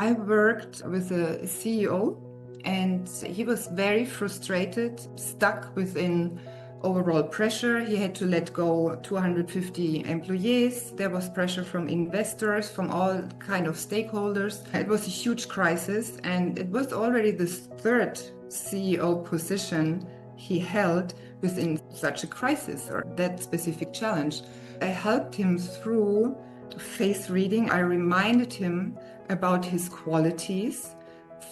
I worked with a CEO and he was very frustrated, stuck within overall pressure. He had to let go 250 employees. There was pressure from investors, from all kind of stakeholders. It was a huge crisis, and it was already the third CEO position he held within such a crisis or that specific challenge. I helped him through face reading. I reminded him about his qualities.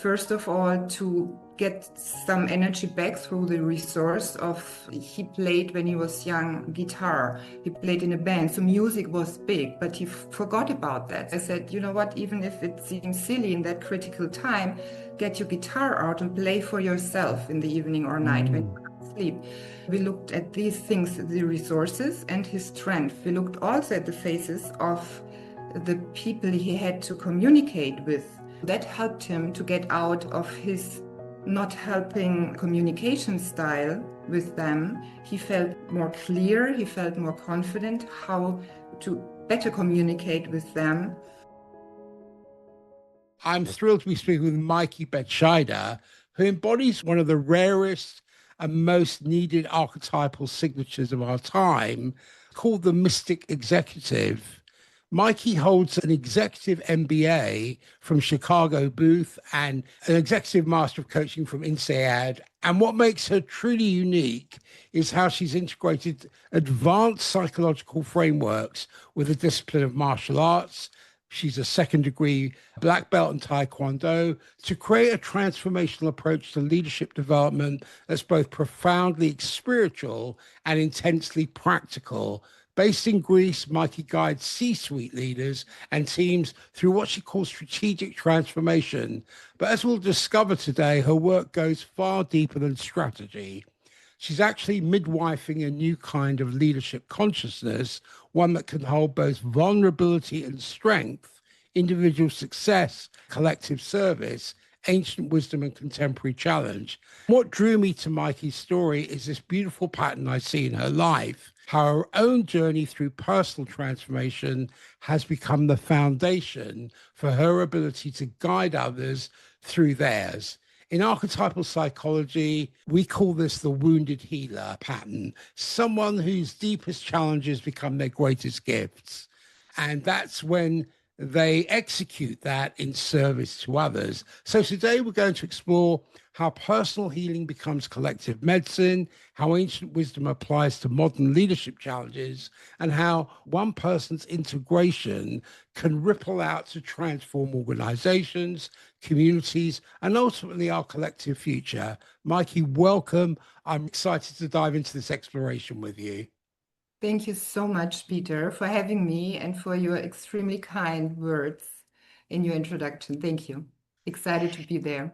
First of all, to get some energy back through the resource of, he played when he was young guitar. He played in a band, so music was big, but he forgot about that. I said, you know what, even if it seems silly in that critical time, get your guitar out and play for yourself in the evening or night when you sleep. We looked at these things, the resources and his strength. We looked also at the faces of the people he had to communicate with. That helped him to get out of his not helping communication style with them. He felt more clear, he felt more confident how to better communicate with them. I'm thrilled to be speaking with Meike Bettscheider, who embodies one of the rarest and most needed archetypal signatures of our time, called the Mystic Executive. Meike holds an executive MBA from Chicago Booth and an executive master of coaching from INSEAD. And what makes her truly unique is how she's integrated advanced psychological frameworks with the discipline of martial arts. She's a second degree black belt in Taekwondo to create a transformational approach to leadership development that's both profoundly spiritual and intensely practical. Based in Greece, Meike guides C-suite leaders and teams through what she calls strategic transformation. But as we'll discover today, her work goes far deeper than strategy. She's actually midwifing a new kind of leadership consciousness, one that can hold both vulnerability and strength, individual success, collective service, ancient wisdom and contemporary challenge. What drew me to Meike's story is this beautiful pattern I see in her life, how her own journey through personal transformation has become the foundation for her ability to guide others through theirs. In archetypal psychology, we call this the wounded healer pattern, someone whose deepest challenges become their greatest gifts. And that's when they execute that in service to others. So today we're going to explore how personal healing becomes collective medicine, how ancient wisdom applies to modern leadership challenges, and how one person's integration can ripple out to transform organizations, communities, and ultimately our collective future. Meike, welcome. I'm excited to dive into this exploration with you. Thank you so much, Peter, for having me and for your extremely kind words in your introduction. Thank you. Excited to be there.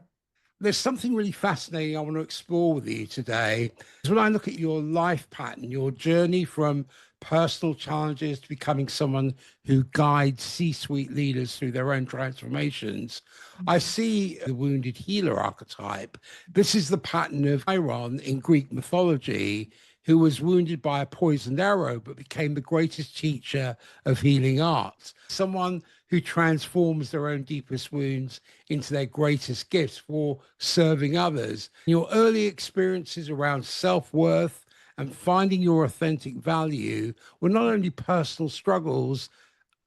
There's something really fascinating I want to explore with you today. When I look at your life pattern, your journey from personal challenges to becoming someone who guides C-suite leaders through their own transformations, I see the wounded healer archetype. This is the pattern of Chiron in Greek mythology, who was wounded by a poisoned arrow but became the greatest teacher of healing arts. Someone who transforms their own deepest wounds into their greatest gifts for serving others. Your early experiences around self-worth and finding your authentic value were not only personal struggles,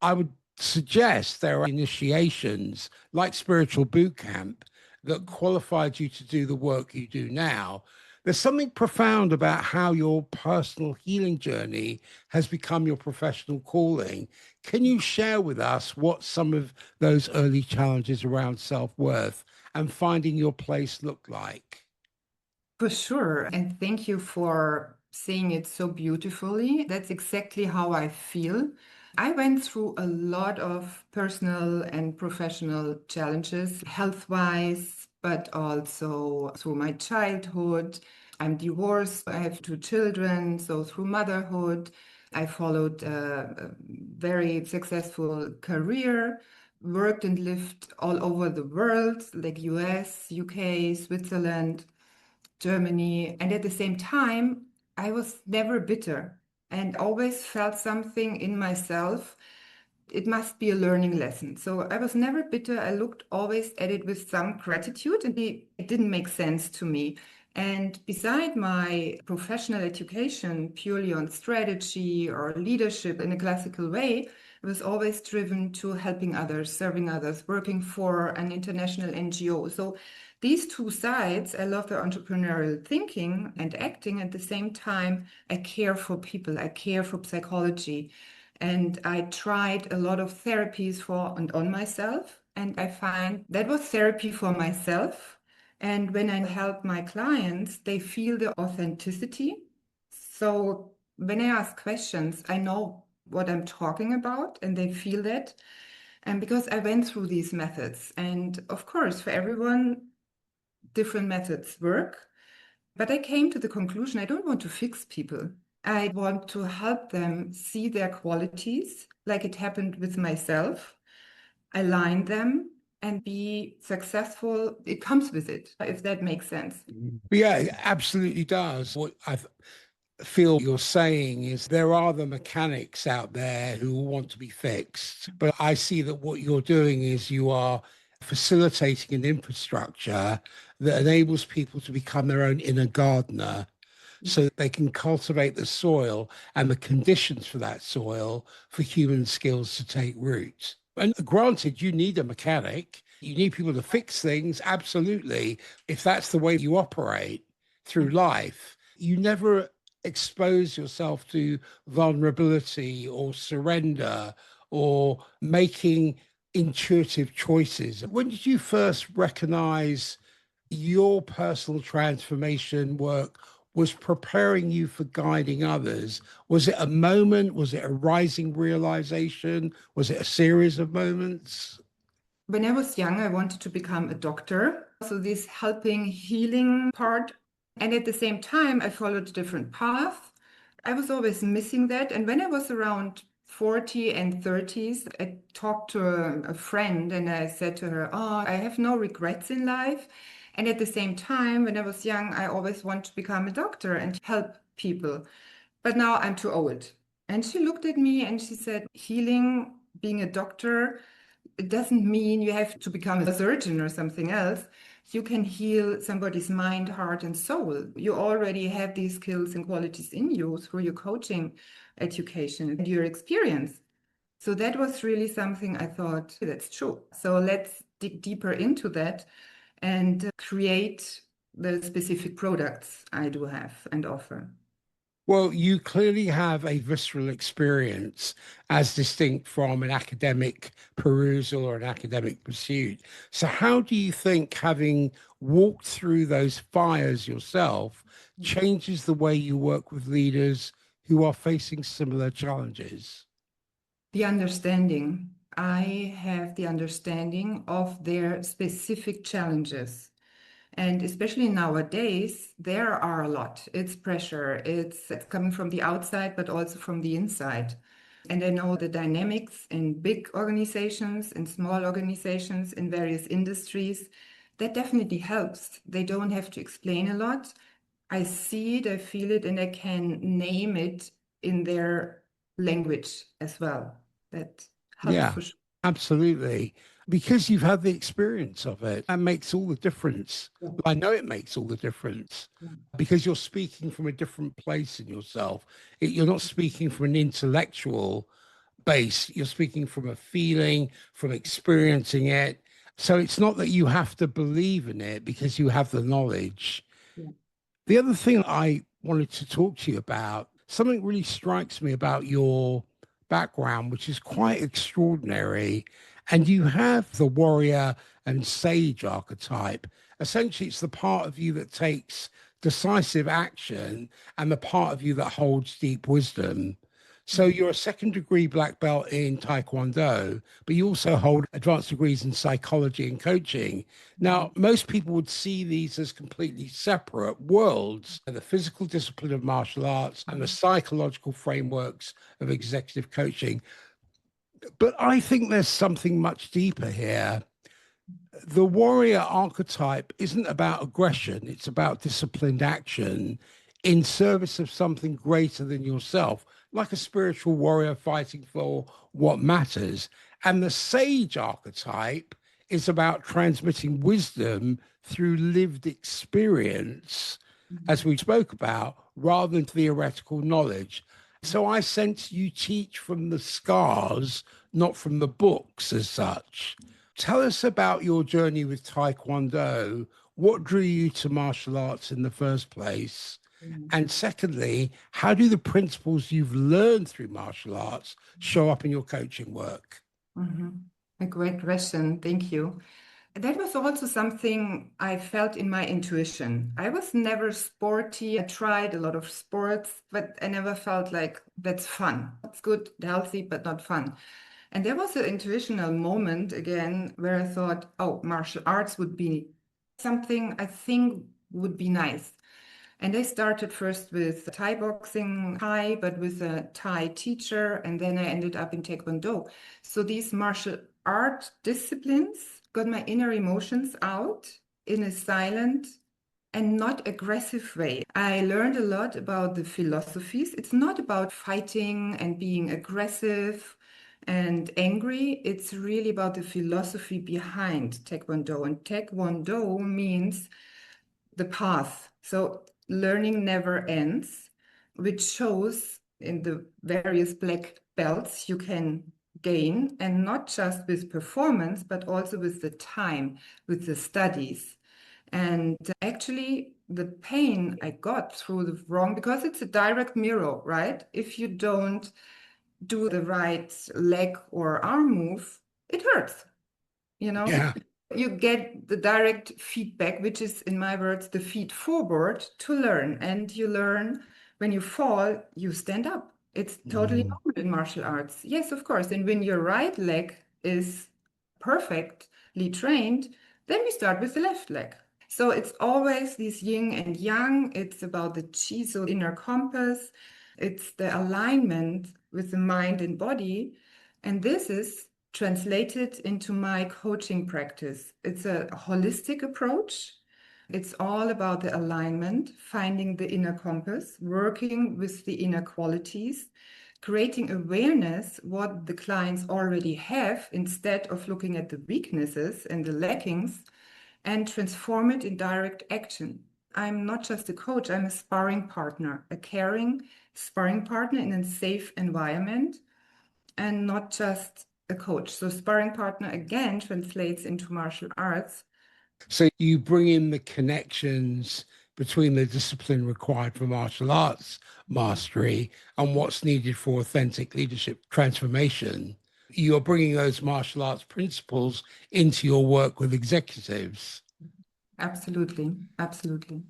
I would suggest there are initiations like spiritual boot camp that qualified you to do the work you do now. There's something profound about how your personal healing journey has become your professional calling. Can you share with us what some of those early challenges around self-worth and finding your place look like? For sure. And thank you for saying it so beautifully. That's exactly how I feel. I went through a lot of personal and professional challenges, health-wise, but also through my childhood. I'm divorced. I have two children. So through motherhood, I followed a very successful career, worked and lived all over the world, like US, UK, Switzerland, Germany. And at the same time, I was never bitter and always felt something in myself it must be a learning lesson. So I was never bitter. I looked always at it with some gratitude, and it didn't make sense to me. And beside my professional education, purely on strategy or leadership in a classical way, I was always driven to helping others, serving others, working for an international NGO. So these two sides, I love the entrepreneurial thinking and acting. At the same time, I care for people, I care for psychology. And I tried a lot of therapies for and on myself. And I find that was therapy for myself. And when I help my clients, they feel the authenticity. So when I ask questions, I know what I'm talking about and they feel that. And because I went through these methods, and of course, for everyone, different methods work. But I came to the conclusion I don't want to fix people. I want to help them see their qualities, like it happened with myself, align them, and be successful. It comes with it, if that makes sense. Yeah, it absolutely does. What I feel you're saying is there are the mechanics out there who want to be fixed. But I see that what you're doing is you are facilitating an infrastructure that enables people to become their own inner gardener so that they can cultivate the soil and the conditions for that soil for human skills to take root. And granted, you need a mechanic, you need people to fix things, absolutely. If that's the way you operate through life, you never expose yourself to vulnerability or surrender or making intuitive choices. When did you first recognize your personal transformation work was preparing you for guiding others? Was it a moment? Was it a rising realization? Was it a series of moments? When I was young, I wanted to become a doctor. So, this helping, healing part. And at the same time, I followed a different path. I was always missing that. And when I was around 40 and 30s, I talked to a friend and I said to her, oh, I have no regrets in life. And at the same time, when I was young, I always wanted to become a doctor and help people. But now I'm too old. And she looked at me and she said, healing, being a doctor, it doesn't mean you have to become a surgeon or something else. You can heal somebody's mind, heart, and soul. You already have these skills and qualities in you through your coaching education and your experience. So that was really something I thought, that's true. So let's dig deeper into that and create the specific products I do have and offer. Well, you clearly have a visceral experience as distinct from an academic perusal or an academic pursuit. So, how do you think having walked through those fires yourself changes the way you work with leaders who are facing similar challenges? The understanding. I have the understanding of their specific challenges. And especially nowadays, there are a lot. It's pressure, it's coming from the outside, but also from the inside. And I know the dynamics in big organizations, in small organizations, in various industries. That definitely helps. They don't have to explain a lot. I see it, I feel it, and I can name it in their language as well. That helps Yeah, for sure. absolutely. Because you've had the experience of it, that makes all the difference. Yeah. I know it makes all the difference Yeah. because you're speaking from a different place in yourself. You're not speaking from an intellectual base, you're speaking from a feeling, from experiencing it. So it's not that you have to believe in it because you have the knowledge. Yeah. The other thing I wanted to talk to you about, something really strikes me about your background, which is quite extraordinary. And you have the warrior and sage archetype. Essentially, it's the part of you that takes decisive action and the part of you that holds deep wisdom. So Mhm. you're a second degree black belt in Taekwondo, but you also hold advanced degrees in psychology and coaching. Mhm. Now, most people would see these as completely separate worlds, the physical discipline of martial arts and the psychological frameworks of executive coaching. But I think there's something much deeper here. The warrior archetype isn't about aggression, it's about disciplined action in service of something greater than yourself. like a spiritual warrior fighting for what matters. And the sage archetype is about transmitting wisdom through lived experience, as we spoke about, rather than theoretical knowledge. So I sense you teach from the scars, not from the books as such. Tell us about your journey with Taekwondo. What drew you to martial arts in the first place? And secondly, how do the principles you've learned through martial arts show up in your coaching work? Mhm. A great question. Thank you. That was also something I felt in my intuition. I was never sporty. I tried a lot of sports, but I never felt like that's fun. It's good, healthy, but not fun. And there was an intuitional moment again where I thought, oh, martial arts would be something I think would be nice. And I started first with Thai boxing, Thai, but with a Thai teacher, and then I ended up in Taekwondo. So these martial art disciplines got my inner emotions out in a silent and not aggressive way. I learned a lot about the philosophies. It's not about fighting and being aggressive and angry. It's really about the philosophy behind Taekwondo. And Taekwondo means the path. So learning never ends, which shows in the various black belts you can gain, and not just with performance, but also with the time, with the studies. And actually, the pain I got through the wrong, because it's a direct mirror, right? If you don't do the right leg or arm move, it hurts, you know? Yeah. You get the direct feedback, which is, in my words, the feed forward to learn. And you learn when you fall, you stand up. It's totally Mm. normal in martial arts. Yes, of course. And when your right leg is perfectly trained, then we start with the left leg. So it's always this yin and yang. It's about the chi, so inner compass. It's the alignment with the mind and body. And this is translated into my coaching practice. It's a holistic approach. It's all about the alignment, finding the inner compass, working with the inner qualities, creating awareness what the clients already have instead of looking at the weaknesses and the lackings, and transform it in direct action. I'm not just a coach, I'm a sparring partner, a caring sparring partner in a safe environment, and not just a coach. So, sparring partner again translates into martial arts. So you bring in the connections between the discipline required for martial arts mastery and what's needed for authentic leadership transformation. You're bringing those martial arts principles into your work with executives. Absolutely, absolutely.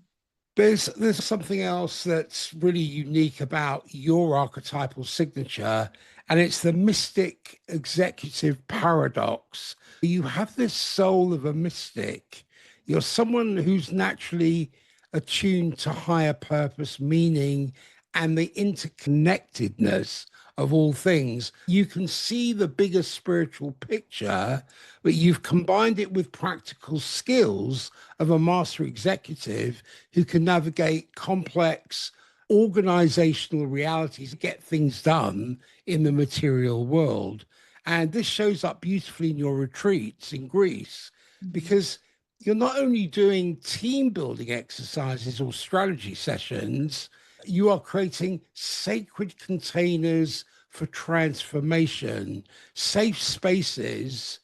There's something else that's really unique about your archetypal signature, and it's the mystic executive paradox. You have this soul of a mystic. You're someone who's naturally attuned to higher purpose, meaning, and the interconnectedness of all things. You can see the bigger spiritual picture, but you've combined it with practical skills of a master executive who can navigate complex organizational realities, get things done in the material world. And this shows up beautifully in your retreats in Greece because you're not only doing team building exercises or strategy sessions, you are creating sacred containers for transformation, safe spaces,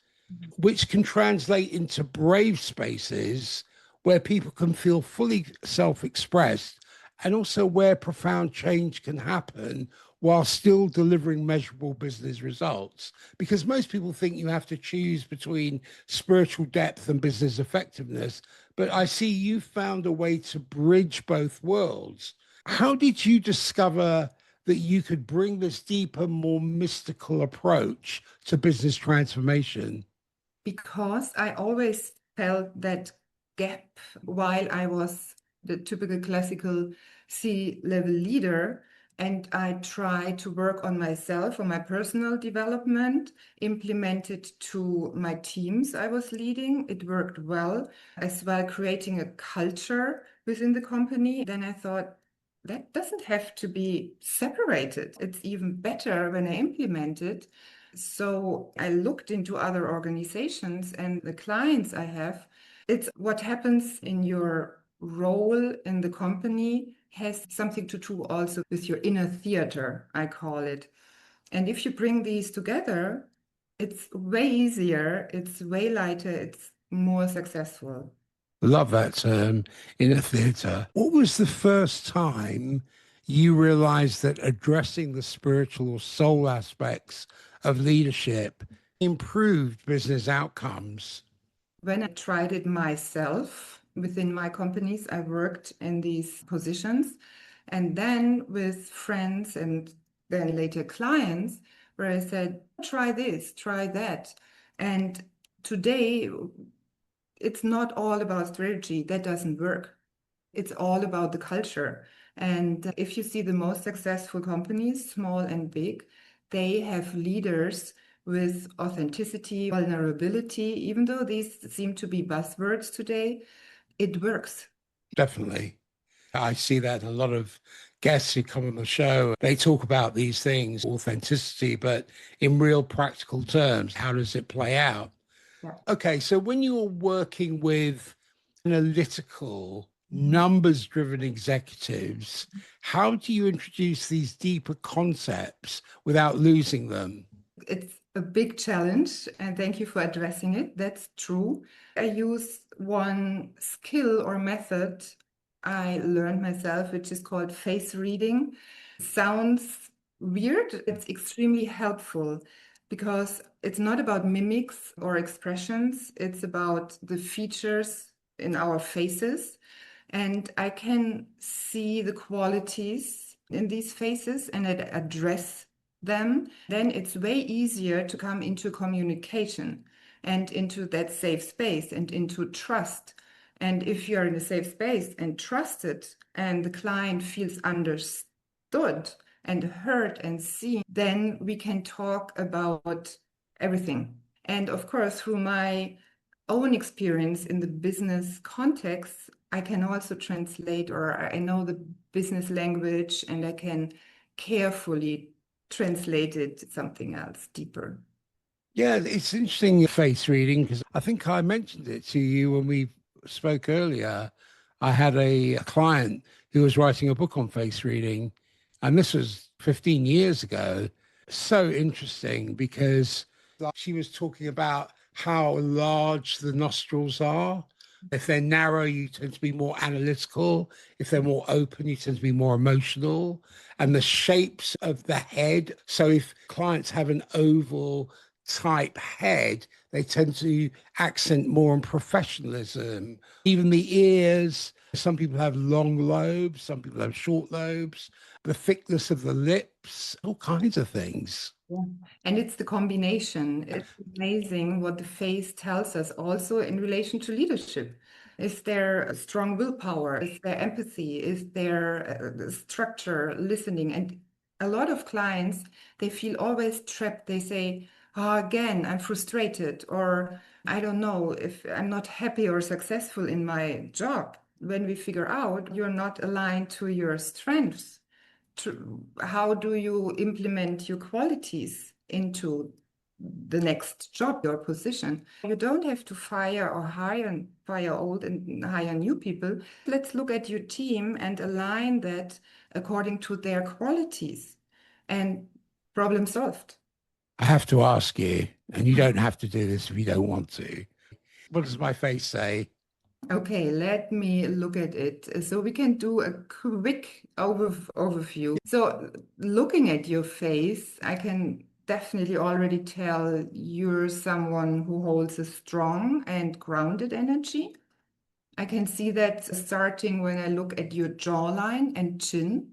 which can translate into brave spaces where people can feel fully self expressed and also where profound change can happen while still delivering measurable business results. Because most people think you have to choose between spiritual depth and business effectiveness. But I see you found a way to bridge both worlds. How did you discover that you could bring this deeper, more mystical approach to business transformation? Because I always felt that gap while I was the typical classical C-level leader. And I tried to work on myself, on my personal development, implement it to my teams I was leading. It worked well, as well creating a culture within the company. Then I thought, that doesn't have to be separated. It's even better when I implement it. So I looked into other organizations and the clients I have. It's what happens in your role in the company has something to do also with your inner theater, I call it. And if you bring these together, it's way easier, it's way lighter, it's more successful. Love that term, inner theatre. What was the first time you realized that addressing the spiritual or soul aspects of leadership improved business outcomes? When I tried it myself within my companies, I worked in these positions. And then with friends and then later clients, where I said, try this, try that. And today, it's not all about strategy. That doesn't work. It's all about the culture. And if you see the most successful companies, small and big, they have leaders with authenticity, vulnerability, even though these seem to be buzzwords today, it works. Definitely. I see that in a lot of guests who come on the show. They talk about these things, authenticity, but in real practical terms, how does it play out? Yeah. Okay, so when you're working with analytical, numbers driven executives, how do you introduce these deeper concepts without losing them? It's a big challenge, and thank you for addressing it. That's true. I use one skill or method I learned myself, which is called face reading. Sounds weird. It's extremely helpful because it's not about mimics or expressions, it's about the features in our faces. And I can see the qualities in these faces and I address them. Then it's way easier to come into communication and into that safe space and into trust. And if you're in a safe space and trusted, and the client feels understood and heard and seen, then we can talk about everything. And of course, through my own experience in the business context, I can also translate, or I know the business language and I can carefully translate it something else deeper. Yeah, it's interesting face reading because I think I mentioned it to you when we spoke earlier. I had a client who was writing a book on face reading, and this was 15 years ago. So interesting because she was talking about how large the nostrils are. If they're narrow, you tend to be more analytical. If they're more open, you tend to be more emotional. And the shapes of the head. So if clients have an oval type head, they tend to accent more on professionalism. Even the ears, some people have long lobes, some people have short lobes, the thickness of the lips, all kinds of things. Yeah. And it's the combination. It's amazing what the face tells us also in relation to leadership. Is there a strong willpower? Is there empathy? Is there structure, listening? And a lot of clients, they feel always trapped. They say, oh, again, I'm frustrated, or I don't know if I'm not happy or successful in my job. When we figure out you're not aligned to your strengths, how do you implement your qualities into the next job, your position? You don't have to fire or fire old and hire new people. Let's look at your team and align that according to their qualities and problem solved. I have to ask you, and you don't have to do this if you don't want to. What does my face say? Okay, let me look at it. So we can do a quick overview. So looking at your face, I can definitely already tell you're someone who holds a strong and grounded energy. I can see that starting when I look at your jawline and chin,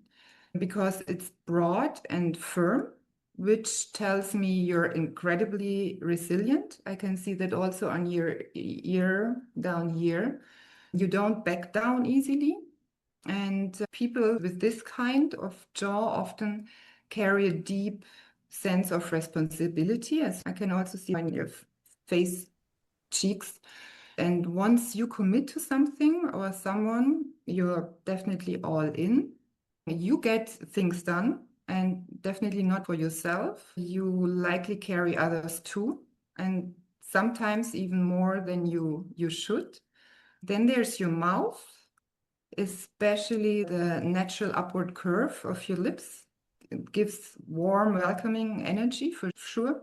because it's broad and firm, which tells me you're incredibly resilient. I can see that also on your ear down here. You don't back down easily. And people with this kind of jaw often carry a deep sense of responsibility, as I can also see on your face, cheeks. And once you commit to something or someone, you're definitely all in. You get things done, and definitely not for yourself. You likely carry others too, and sometimes even more than you should. Then there's your mouth, especially the natural upward curve of your lips. It gives warm, welcoming energy for sure.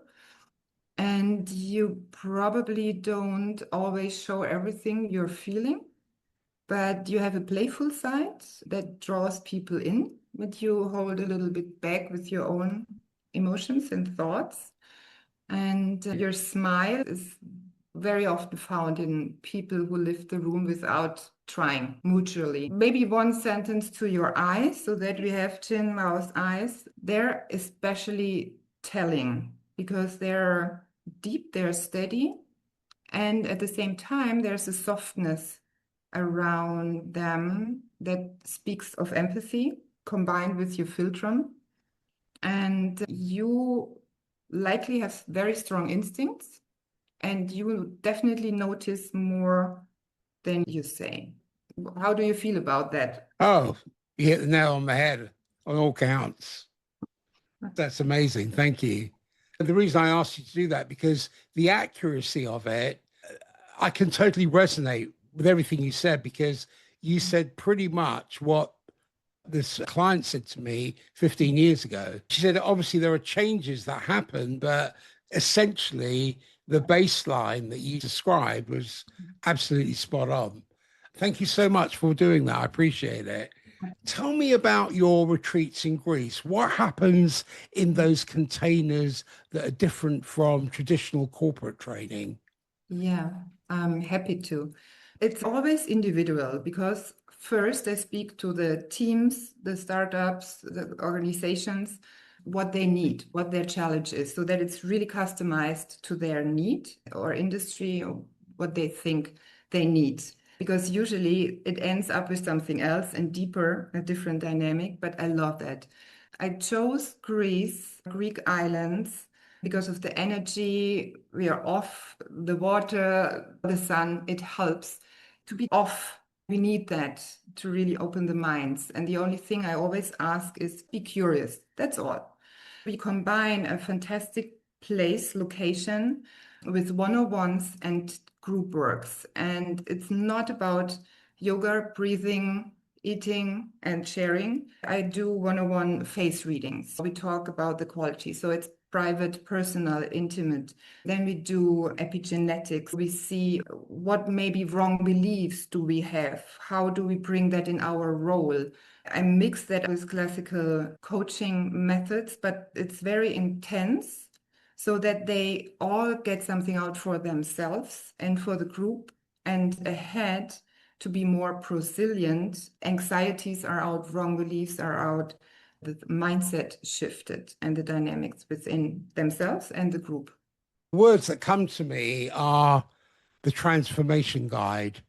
And you probably don't always show everything you're feeling, but you have a playful side that draws people in, but you hold a little bit back with your own emotions and thoughts. And your smile is very often found in people who lift the room without trying mutually. Maybe one sentence to your eyes, so that we have chin, mouth, eyes. They're especially telling because they're deep, they're steady, and at the same time, there's a softness around them that speaks of empathy combined with your philtrum. And you likely have very strong instincts, and you will definitely notice more than you say. How do you feel about that? Oh, you hit the nail on the head on all counts. That's amazing. Thank you. And the reason I asked you to do that, because the accuracy of it, I can totally resonate with everything you said, because you said pretty much what this client said to me 15 years ago. She said, obviously, there are changes that happen, but essentially, the baseline that you described was absolutely spot on. Thank you so much for doing that. I appreciate it. Tell me about your retreats in Greece. What happens in those containers that are different from traditional corporate training? Yeah, I'm happy to. It's always individual because first I speak to the teams, the startups, the organizations, what they need, what their challenge is, so that it's really customized to their need or industry or what they think they need. Because usually it ends up with something else and deeper, a different dynamic, but I love that. I chose Greece, Greek islands, because of the energy. We are off, the water, the sun, it helps to be off. We need that to really open the minds. And the only thing I always ask is be curious. That's all. We combine a fantastic place, location with one-on-ones and group works. And it's not about yoga, breathing, eating, and sharing. I do one-on-one face readings. We talk about the quality. So it's private, personal, intimate. Then we do epigenetics. We see what maybe wrong beliefs do we have? How do we bring that in our role? I mix that with classical coaching methods, but it's very intense so that they all get something out for themselves and for the group and ahead to be more resilient. Anxieties are out, wrong beliefs are out, the mindset shifted and the dynamics within themselves and the group. Words that come to me are the transformation guide.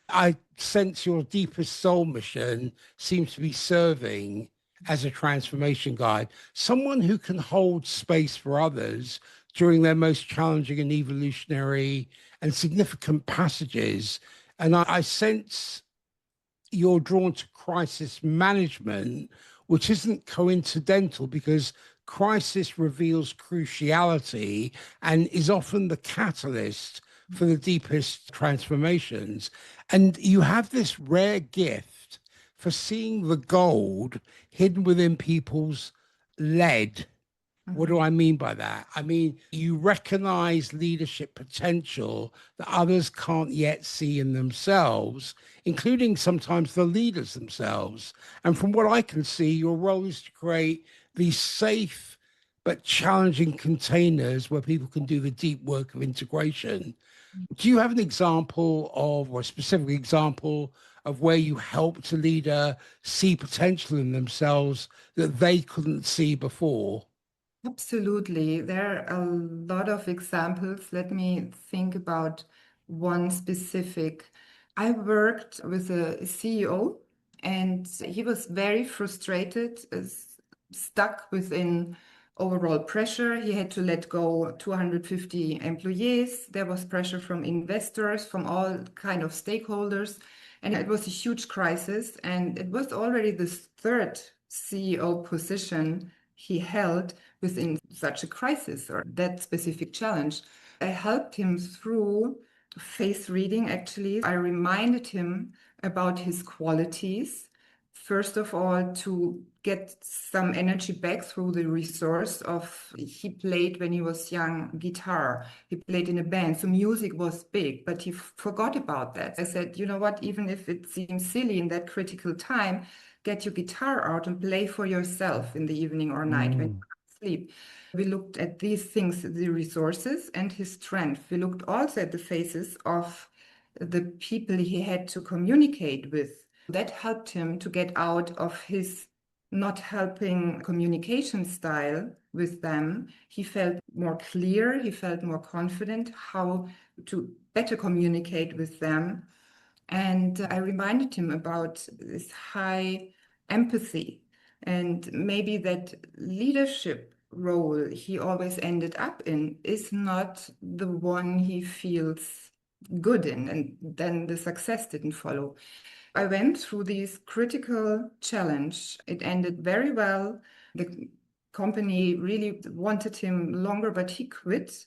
I sense your deepest soul mission seems to be serving as a transformation guide, someone who can hold space for others during their most challenging and evolutionary and significant passages. And I sense you're drawn to crisis management, which isn't coincidental, because crisis reveals cruciality and is often the catalyst for the deepest transformations. And you have this rare gift for seeing the gold hidden within people's lead. What do Mhm. I mean by that? I mean, you recognize leadership potential that others can't yet see in themselves, including sometimes the leaders themselves. And from what I can see, your role is to create these safe but challenging containers where people can do the deep work of integration. Do you have an example of, or a specific example of where you helped a leader see potential in themselves that they couldn't see before? Absolutely. There are a lot of examples. Let me think about one specific. I worked with a CEO and he was very frustrated, stuck within overall pressure. He had to let go 250 employees. There was pressure from investors, from all kind of stakeholders. And it was a huge crisis. And it was already the third CEO position he held within such a crisis or that specific challenge. I helped him through face reading, actually. I reminded him about his qualities. First of all, to get some energy back through the resource of he played when he was young guitar. He played in a band, so music was big, but he forgot about that. I said, you know what, even if it seems silly in that critical time, get your guitar out and play for yourself in the evening or night when you sleep. We looked at these things, the resources and his strength. We looked also at the faces of the people he had to communicate with. That helped him to get out of his not helping communication style with them. He felt more clear, he felt more confident how to better communicate with them. And I reminded him about this high empathy and maybe that leadership role he always ended up in is not the one he feels good in, and then the success didn't follow. I went through this critical challenge. It ended very well. The company really wanted him longer, but he quit.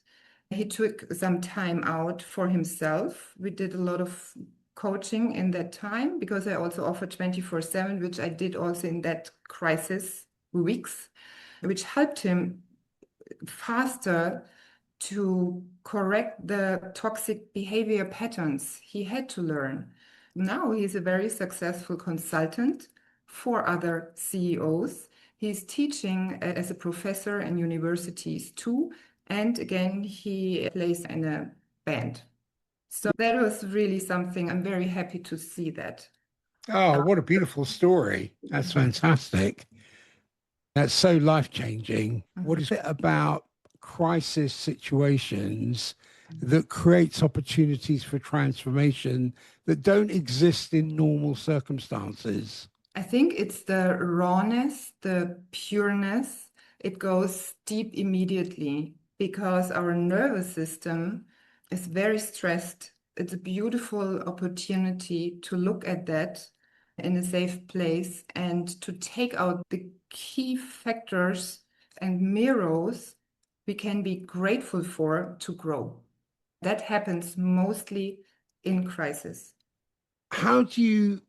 He took some time out for himself. We did a lot of coaching in that time because I also offered 24/7, which I did also in that crisis weeks, which helped him faster to correct the toxic behavior patterns he had to learn. Now he's a very successful consultant for other CEOs. He's teaching as a professor in universities too. And again, he plays in a band. So that was really something. I'm very happy to see that. Oh, what a beautiful story. That's fantastic. That's so life-changing. What is it about crisis situations that creates opportunities for transformation that don't exist in normal circumstances? I think it's the rawness, the pureness. It goes deep immediately because our nervous system is very stressed. It's a beautiful opportunity to look at that in a safe place and to take out the key factors and mirrors we can be grateful for to grow. That happens mostly in crisis. How do you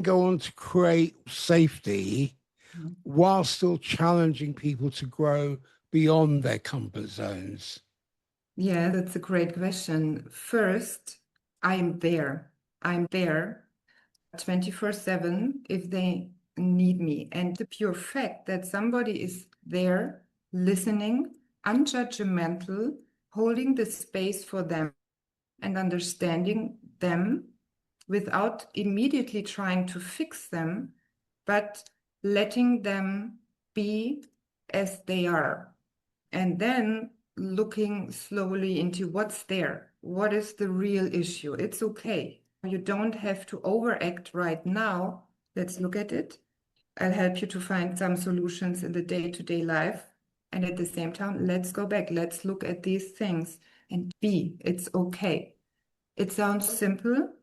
go on to create safety while still challenging people to grow beyond their comfort zones? Yeah, that's a great question. First, I'm there. I'm there 24/7 if they need me. And the pure fact that somebody is there listening, unjudgmental, holding the space for them and understanding them without immediately trying to fix them, but letting them be as they are. And then looking slowly into what's there. What is the real issue? It's okay. You don't have to overact right now. Let's look at it. I'll help you to find some solutions in the day-to-day life. And at the same time, let's go back. Let's look at these things and be. It's okay. It sounds simple,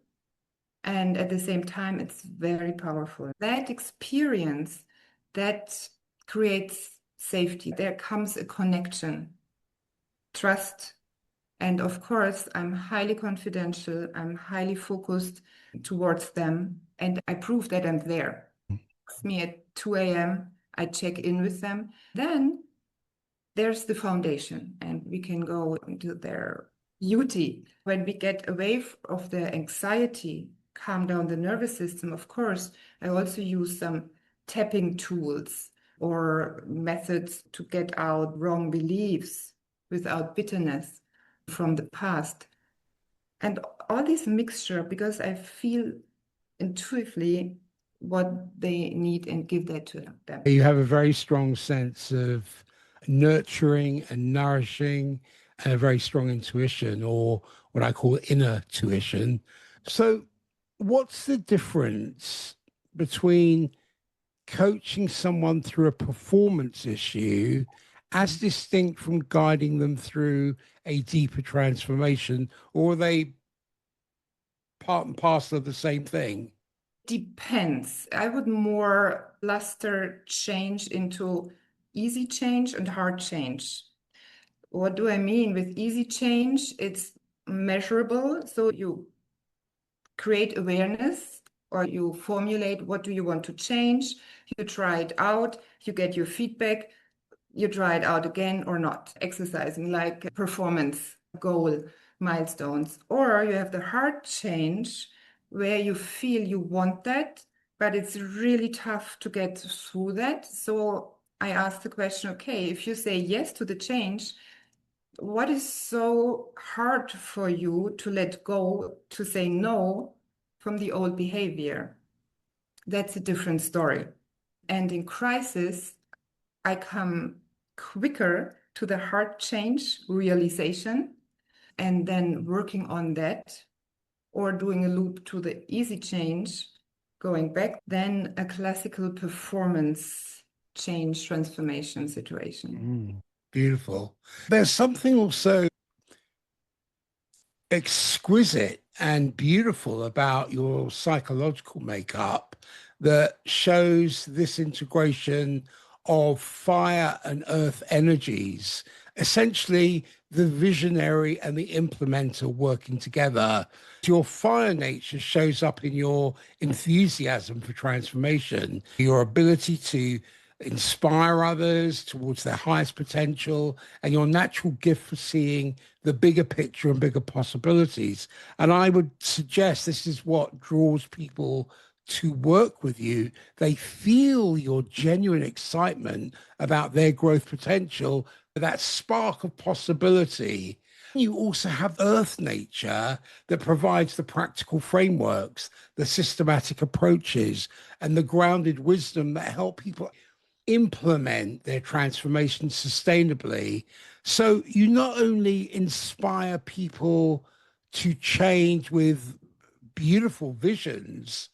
and at the same time, it's very powerful. That experience that creates safety. There comes a connection, trust. And of course, I'm highly confidential. I'm highly focused towards them. And I prove that I'm there. It's me at 2 a.m. I check in with them. Then there's the foundation, and we can go into their beauty. When we get away of the anxiety, calm down the nervous system, of course, I also use some tapping tools or methods to get out wrong beliefs without bitterness from the past. And all this mixture, because I feel intuitively what they need and give that to them. You have a very strong sense of nurturing and nourishing and a very strong intuition, or what I call inner tuition. So, what's the difference between coaching someone through a performance issue as distinct from guiding them through a deeper transformation, or are they part and parcel of the same thing? Depends. I would more cluster change into easy change and hard change. What do I mean with easy change? It's measurable. So you create awareness or you formulate what do you want to change. You try it out, you get your feedback, you try it out again or not. Exercising like performance goal milestones. Or you have the hard change where you feel you want that, but it's really tough to get through that. So I asked the question, okay, if you say yes to the change, what is so hard for you to let go, to say no from the old behavior? That's a different story. And in crisis, I come quicker to the hard change realization and then working on that or doing a loop to the easy change, going back, then a classical performance change transformation situation. Beautiful. There's something also exquisite and beautiful about your psychological makeup that shows this integration of fire and earth energies, essentially the visionary and the implementer working together. Your fire nature shows up in your enthusiasm for transformation, your ability to inspire others towards their highest potential, and your natural gift for seeing the bigger picture and bigger possibilities. And I would suggest this is what draws people to work with you. They feel your genuine excitement about their growth potential, that spark of possibility. You also have earth nature that provides the practical frameworks, the systematic approaches, and the grounded wisdom that help people implement their transformation sustainably. So you not only inspire people to change with beautiful visions,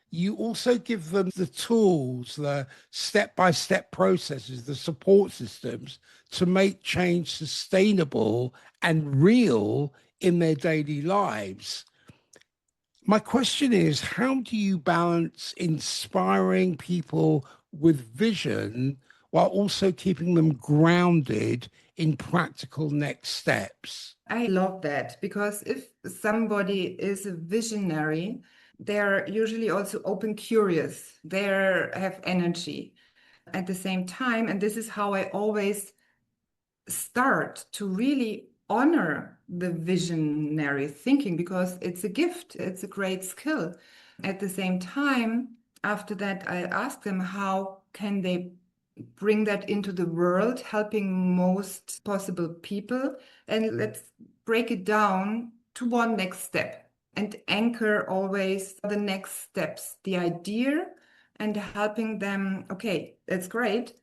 you also give them the tools, the step-by-step processes, the support systems to make change sustainable and real in their daily lives. My question is, how do you balance inspiring people with vision while also keeping them grounded in practical next steps? I love that because if somebody is a visionary, they're usually also open curious. They have energy at the same time. And this is how I always start to really honor the visionary thinking because it's a gift, it's a great skill. At the same time, after that, I ask them how can they bring that into the world, helping most possible people. And let's break it down to one next step and anchor always the next steps, the idea, and helping them, okay, that's great.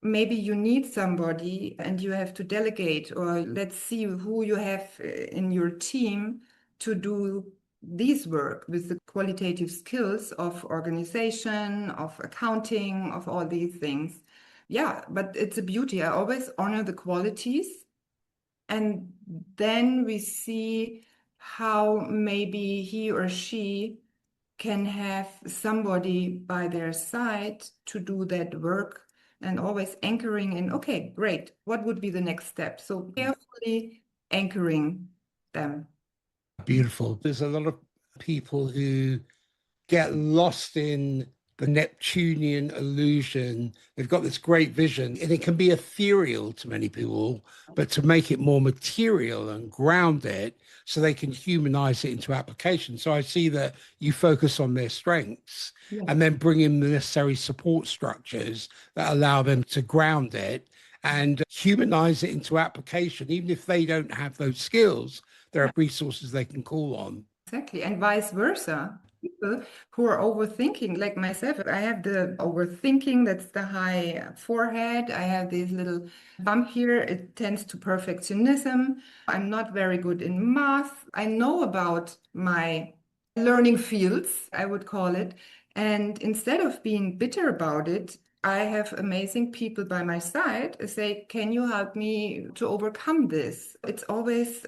Maybe you need somebody and you have to delegate, or let's see who you have in your team to do this work with the qualitative skills of organization, of accounting, of all these things. Yeah, but it's a beauty. I always honor the qualities. And then we see how maybe he or she can have somebody by their side to do that work and always anchoring in, okay, great, what would be the next step? So carefully anchoring them. Beautiful. There's a lot of people who get lost in the Neptunian illusion. They've got this great vision, and it can be ethereal to many people, but to make it more material and ground it so they can humanize it into application. So I see that you focus on their strengths Yeah. and then bring in the necessary support structures that allow them to ground it and humanize it into application. Even if they don't have those skills, there are resources they can call on. Exactly. And vice versa. People who are overthinking, like myself, I have the overthinking, that's the high forehead. I have this little bump here. It tends to perfectionism. I'm not very good in math. I know about my learning fields, I would call it. And instead of being bitter about it, I have amazing people by my side who say, can you help me to overcome this? It's always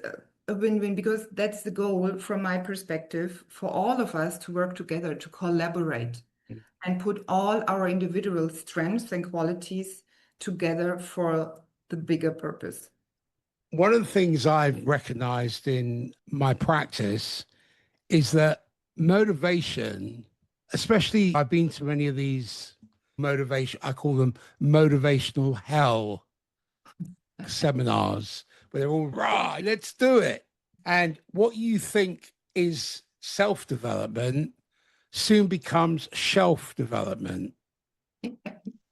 a win-win, because that's the goal from my perspective, for all of us to work together, to collaborate and put all our individual strengths and qualities together for the bigger purpose. One of the things I've recognized in my practice is that motivation, especially I've been to many of these motivation, I call them motivational hell seminars, where they're all, right, let's do it. And what you think is self development soon becomes shelf development,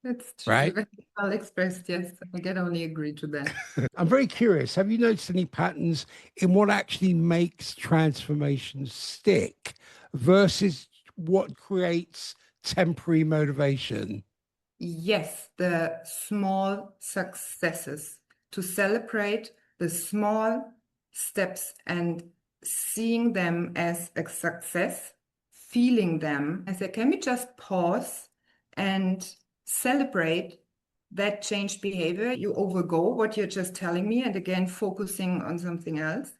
That's true. right? Very well expressed. Yes, I can only agree to that. I'm very curious. Have you noticed any patterns in what actually makes transformation stick versus what creates temporary motivation? Yes, the small successes, to celebrate the small steps and seeing them as a success, feeling them. I said, can we just pause and celebrate that changed behavior? You overgo what you're just telling me, and again, focusing on something else.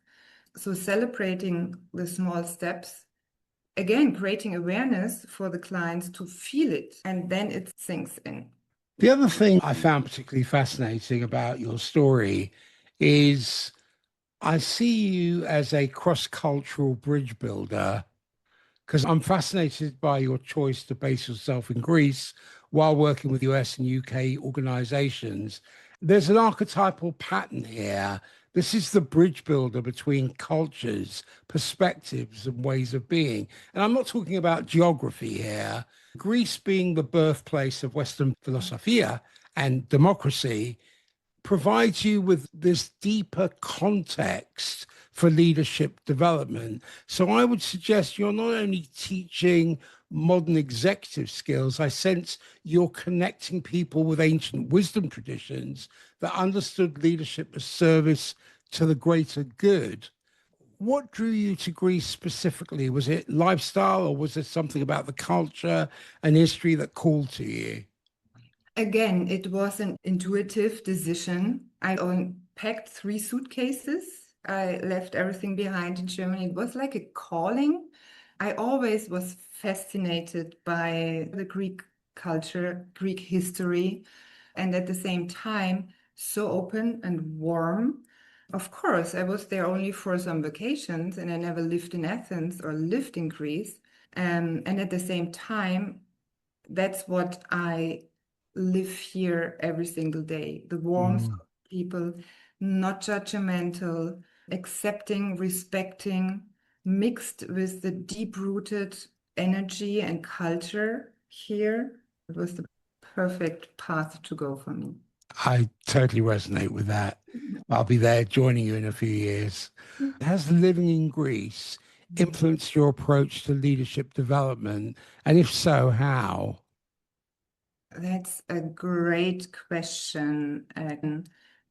So, celebrating the small steps, again, creating awareness for the clients to feel it, and then it sinks in. The other thing I found particularly fascinating about your story is I see you as a cross cultural bridge builder because I'm fascinated by your choice to base yourself in Greece while working with US and UK organizations. There's an archetypal pattern here. This is the bridge builder between cultures, perspectives, and ways of being. And I'm not talking about geography here. Greece being the birthplace of Western philosophia and democracy provides you with this deeper context for leadership development. So I would suggest you're not only teaching modern executive skills, I sense you're connecting people with ancient wisdom traditions that understood leadership as service to the greater good. What drew you to Greece specifically? Was it lifestyle or was it something about the culture and history that called to you? Again, it was an intuitive decision. I packed 3 suitcases. I left everything behind in Germany. It was like a calling. I always was fascinated by the Greek culture, Greek history, and at the same time, so open and warm. Of course, I was there only for some vacations, and I never lived in Athens or lived in Greece. And at the same time, that's what I live here every single day. The warmth Mm. of people, not judgmental, accepting, respecting, mixed with the deep-rooted energy and culture here. It was the perfect path to go for me. I totally resonate with that. I'll be there joining you in a few years. Has living in Greece influenced your approach to leadership development? And if so, how? That's a great question.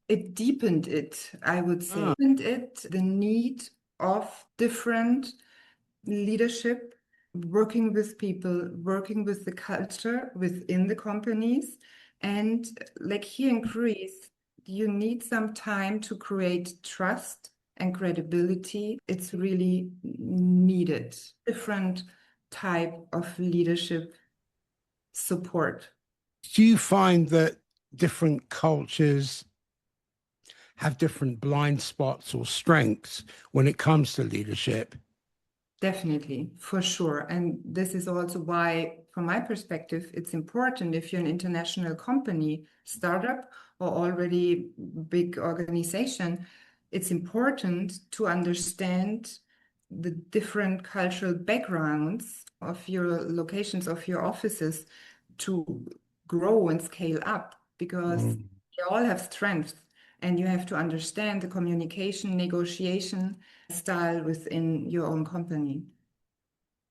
It deepened it, I would say. Ah, Deepened it, the need of different leadership, working with people, working with the culture within the companies. And like here in Greece, you need some time to create trust and credibility. It's really needed. Different type of leadership support. do you find that different cultures have different blind spots or strengths when it comes to leadership? Definitely, for sure. And this is also why, from my perspective, it's important if you're an international company, startup, or already big organization, it's important to understand the different cultural backgrounds of your locations, of your offices to grow and scale up, because Mm. they all have strengths, and you have to understand the communication, negotiation style within your own company.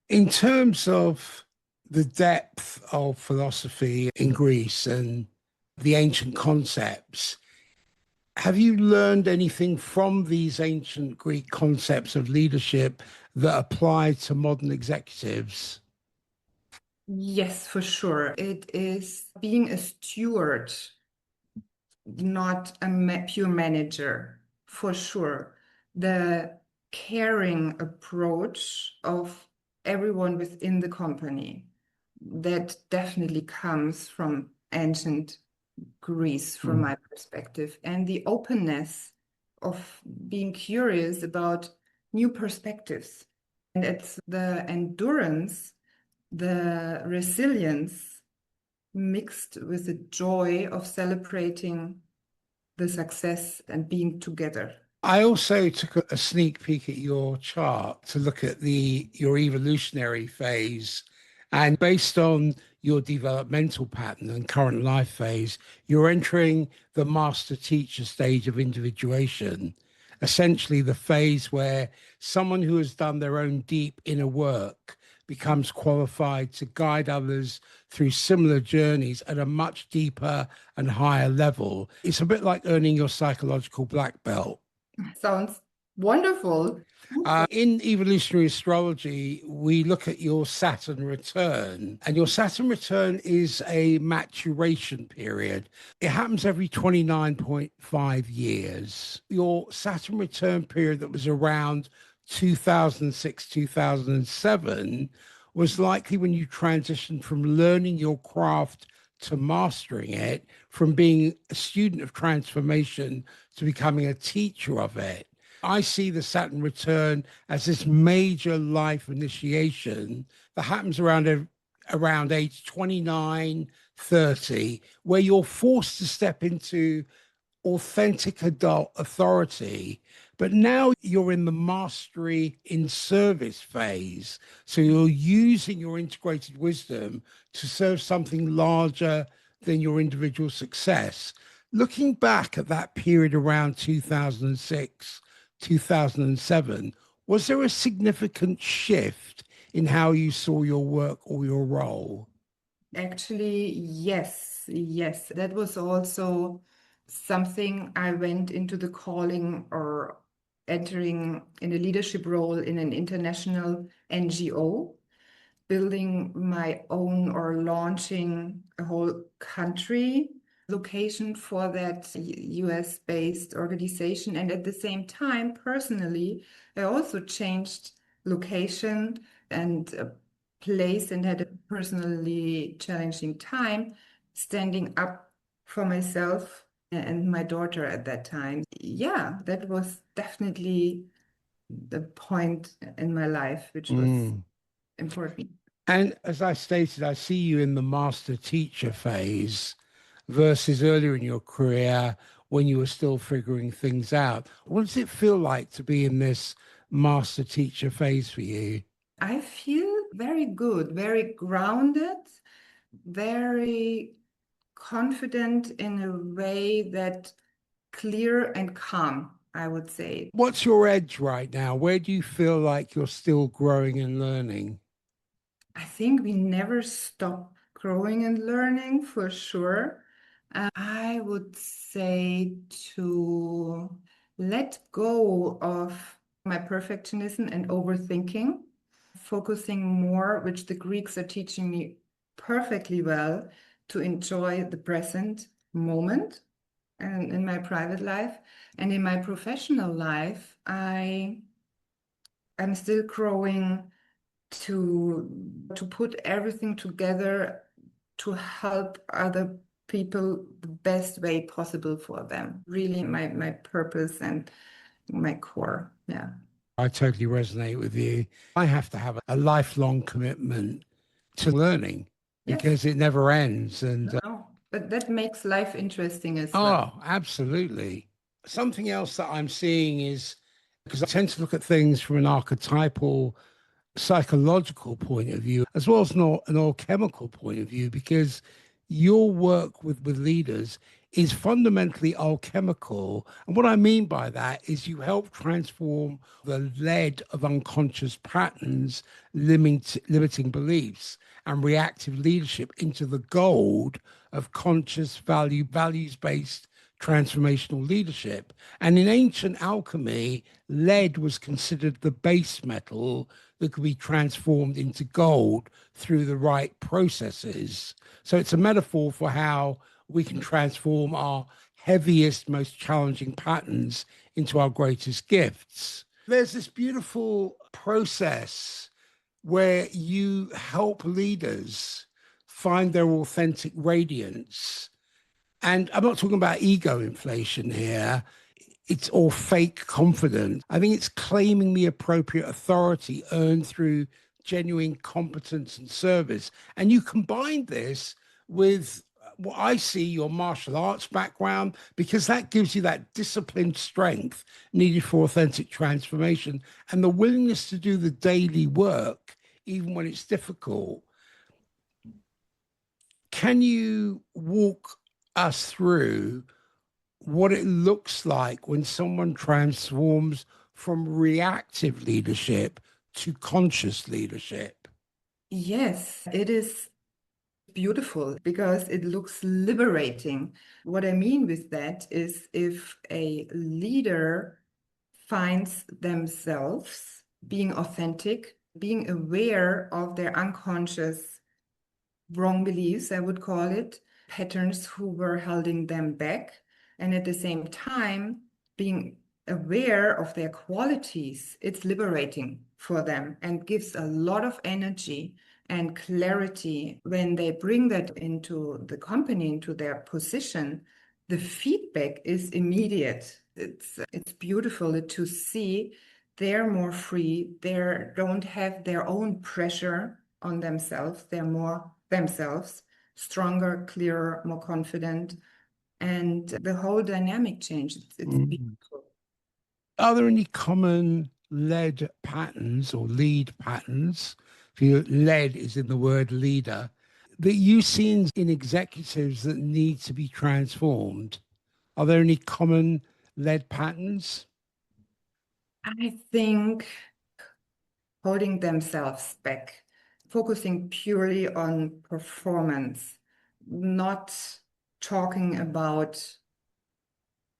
In terms of the depth of philosophy in Greece and the ancient concepts, have you learned anything from these ancient Greek concepts of leadership that apply to modern executives? Yes, for sure. It is being a steward, not a pure manager, for sure. the caring approach of everyone within the company. That definitely comes from ancient Greece, from my perspective, and the openness of being curious about new perspectives. And it's the endurance, the resilience mixed with the joy of celebrating the success and being together. I also took a sneak peek at your chart to look at your evolutionary phase. And based on your developmental pattern and current life phase, you're entering the master teacher stage of individuation, essentially the phase where someone who has done their own deep inner work becomes qualified to guide others through similar journeys at a much deeper and higher level. It's a bit like earning your psychological black belt. Sounds wonderful. In evolutionary astrology, we look at your Saturn return, and your Saturn return is a maturation period. It happens every 29.5 years. Your Saturn return period that was around 2006, 2007 was likely when you transitioned from learning your craft to mastering it, from being a student of transformation to becoming a teacher of it. I see the Saturn return as this major life initiation that happens around age 29, 30, where you're forced to step into authentic adult authority. But now you're in the mastery in service phase. So you're using your integrated wisdom to serve something larger than your individual success. Looking back at that period around 2006, 2007, was there a significant shift in how you saw your work or your role? Actually, yes, yes. That was also something I went into the calling or entering in a leadership role in an international NGO, building my own or launching a whole country location for that US-based organization. And at the same time, personally, I also changed location and place and had a personally challenging time standing up for myself and my daughter at that time. Yeah, that was definitely the point in my life which was Mm. important. And as I stated, I see you in the master teacher phase versus earlier in your career when you were still figuring things out. What does it feel like to be in this master teacher phase for you? I feel very good, very grounded, very confident in a way that clear and calm, I would say. What's your edge right now? Where do you feel like you're still growing and learning? I think we never stop growing and learning for sure. I would say to let go of my perfectionism and overthinking, focusing more, which the Greeks are teaching me perfectly well, to enjoy the present moment and in my private life. And in my professional life, I'm still growing to put everything together to help other people the best way possible for them. Really my purpose and my core. Yeah. I totally resonate with you. I have to have a lifelong commitment to learning Yes. because it never ends. And No. But that makes life interesting as well. oh, absolutely. Something else that I'm seeing is because I tend to look at things from an archetypal psychological point of view, as well as an alchemical point of view, because your work with leaders is fundamentally alchemical. And what I mean by that is you help transform the lead of unconscious patterns, limiting beliefs, and reactive leadership into the gold of conscious values-based transformational leadership. And in ancient alchemy, lead was considered the base metal that could be transformed into gold through the right processes. So it's a metaphor for how we can transform our heaviest, most challenging patterns into our greatest gifts. There's this beautiful process where you help leaders find their authentic radiance. And I'm not talking about ego inflation here. It's all fake confidence. I think it's claiming the appropriate authority earned through genuine competence and service. And you combine this with what I see your martial arts background, because that gives you that disciplined strength needed for authentic transformation and the willingness to do the daily work, even when it's difficult. Can you walk us through what it looks like when someone transforms from reactive leadership to conscious leadership? Yes, it is beautiful because it looks liberating. What I mean with that is if a leader finds themselves being authentic, being aware of their unconscious wrong beliefs, I would call it, patterns who were holding them back, and at the same time being aware of their qualities, it's liberating for them and gives a lot of energy and clarity when they bring that into the company, into their position. The feedback is immediate. It's beautiful to see they're more free. They don't have their own pressure on themselves. They're more themselves, stronger, clearer, more confident, and the whole dynamic changes. It's Mm. beautiful. Are there any common lead patterns or lead patterns? If you lead is in the word leader, that you see in executives that need to be transformed? Are there any common lead patterns? I think holding themselves back, focusing purely on performance, not talking about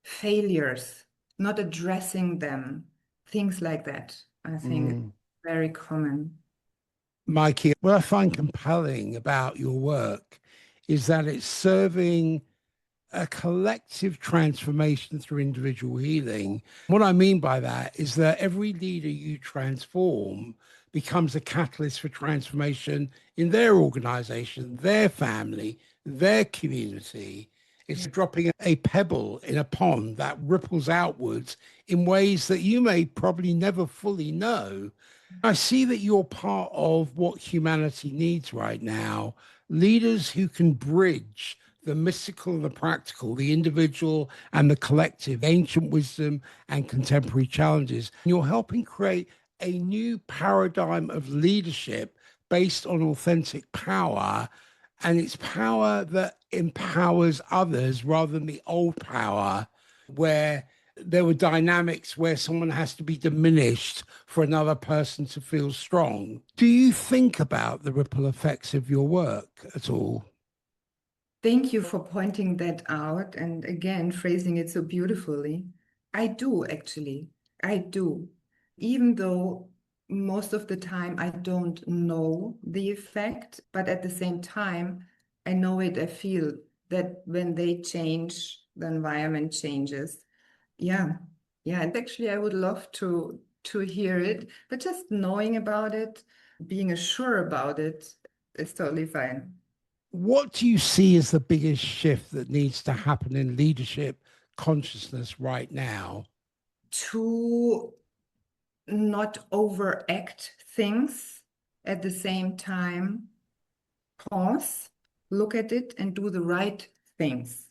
failures, not addressing them, things like that. I think it's Mm. very common. Mikey, what I find compelling about your work is that it's serving a collective transformation through individual healing. What I mean by that is that every leader you transform becomes a catalyst for transformation in their organization, their family, their community. It's dropping a pebble in a pond that ripples outwards in ways that you may probably never fully know. I see that you're part of what humanity needs right now. Leaders who can bridge the mystical and the practical, the individual and the collective, ancient wisdom and contemporary challenges. You're helping create a new paradigm of leadership based on authentic power, and it's power that empowers others rather than the old power where there were dynamics where someone has to be diminished for another person to feel strong. Do you think about the ripple effects of your work at all? Thank you for pointing that out and again phrasing it so beautifully. I do actually. I do. Even though most of the time I don't know the effect, but at the same time, I know it, I feel that when they change, the environment changes. Yeah. Yeah. And actually I would love to hear it, but just knowing about it, being assured about it is totally fine. What do you see as the biggest shift that needs to happen in leadership consciousness right now? To not overact things, at the same time pause, look at it, and do the right things.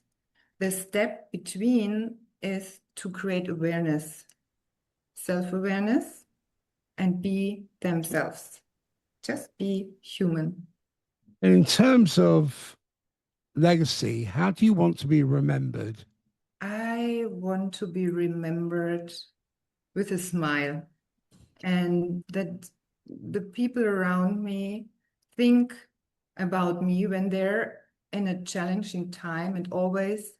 The step between is to create awareness, self-awareness, and be themselves. Just be human. And in terms of legacy, how do you want to be remembered? I want to be remembered with a smile, and that the people around me think about me when they're in a challenging time, and always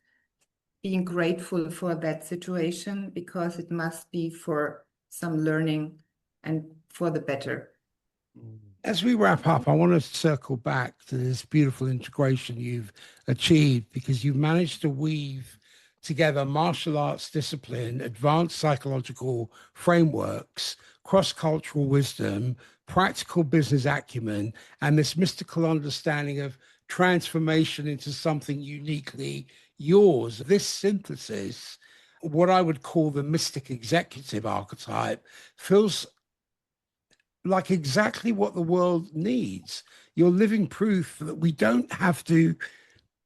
being grateful for that situation because it must be for some learning and for the better. As we wrap up, I want to circle back to this beautiful integration you've achieved because you've managed to weave together martial arts discipline, advanced psychological frameworks, cross-cultural wisdom, practical business acumen, and this mystical understanding of transformation into something uniquely yours. This synthesis, what I would call the mystic executive archetype, feels like exactly what the world needs. You're living proof that we don't have to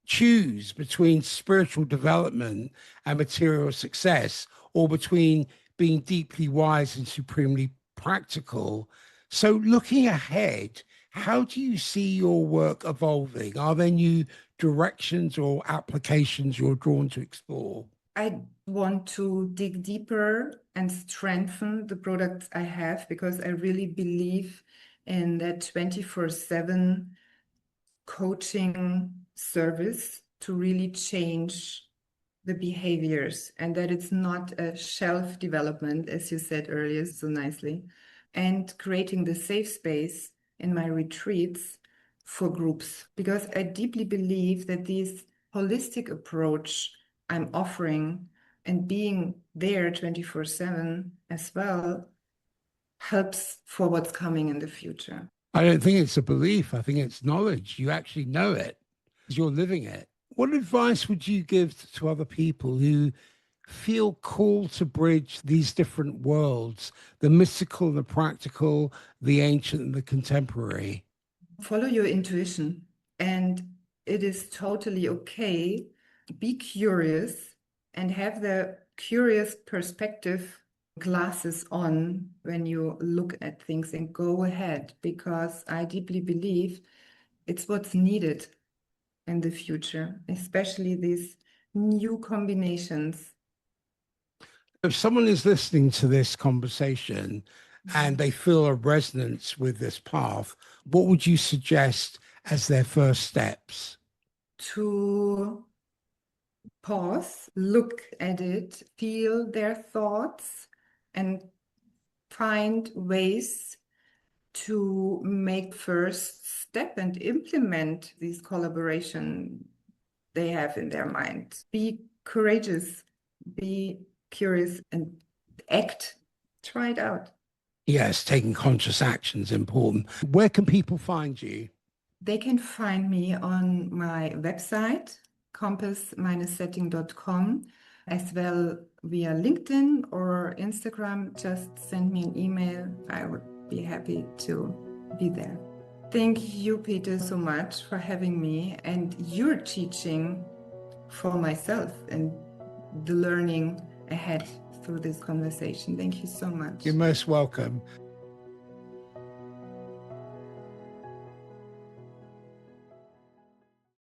choose between spiritual development and material success, or between being deeply wise and supremely practical. So, looking ahead, how do you see your work evolving? Are there new directions or applications you're drawn to explore? I want to dig deeper and strengthen the products I have because I really believe in that 24/7 coaching service to really change the behaviors, and that it's not a shelf development, as you said earlier so nicely, and creating the safe space in my retreats for groups, because I deeply believe that this holistic approach I'm offering and being there 24/7 as well helps for what's coming in the future. I don't think it's a belief. I think it's knowledge. You actually know it. You're living it. What advice would you give to other people who feel called to bridge these different worlds, the mystical and the practical, the ancient and the contemporary? Follow your intuition, and it is totally okay. Be curious and have the curious perspective glasses on when you look at things, and go ahead, because I deeply believe it's what's needed in the future, especially these new combinations. If someone is listening to this conversation and they feel a resonance with this path, what would you suggest as their first steps? To pause, look at it, feel their thoughts, and find ways to make first step and implement these collaboration they have in their mind. Be courageous, be curious, and act. Try it out. Yes, taking conscious action is important. Where can people find you? They can find me on my website, compass-setting.com, as well via LinkedIn or Instagram. Just send me an email. I would be happy to be there. Thank you, Peter, so much for having me and your teaching for myself and the learning ahead through this conversation. Thank you so much. You're most welcome.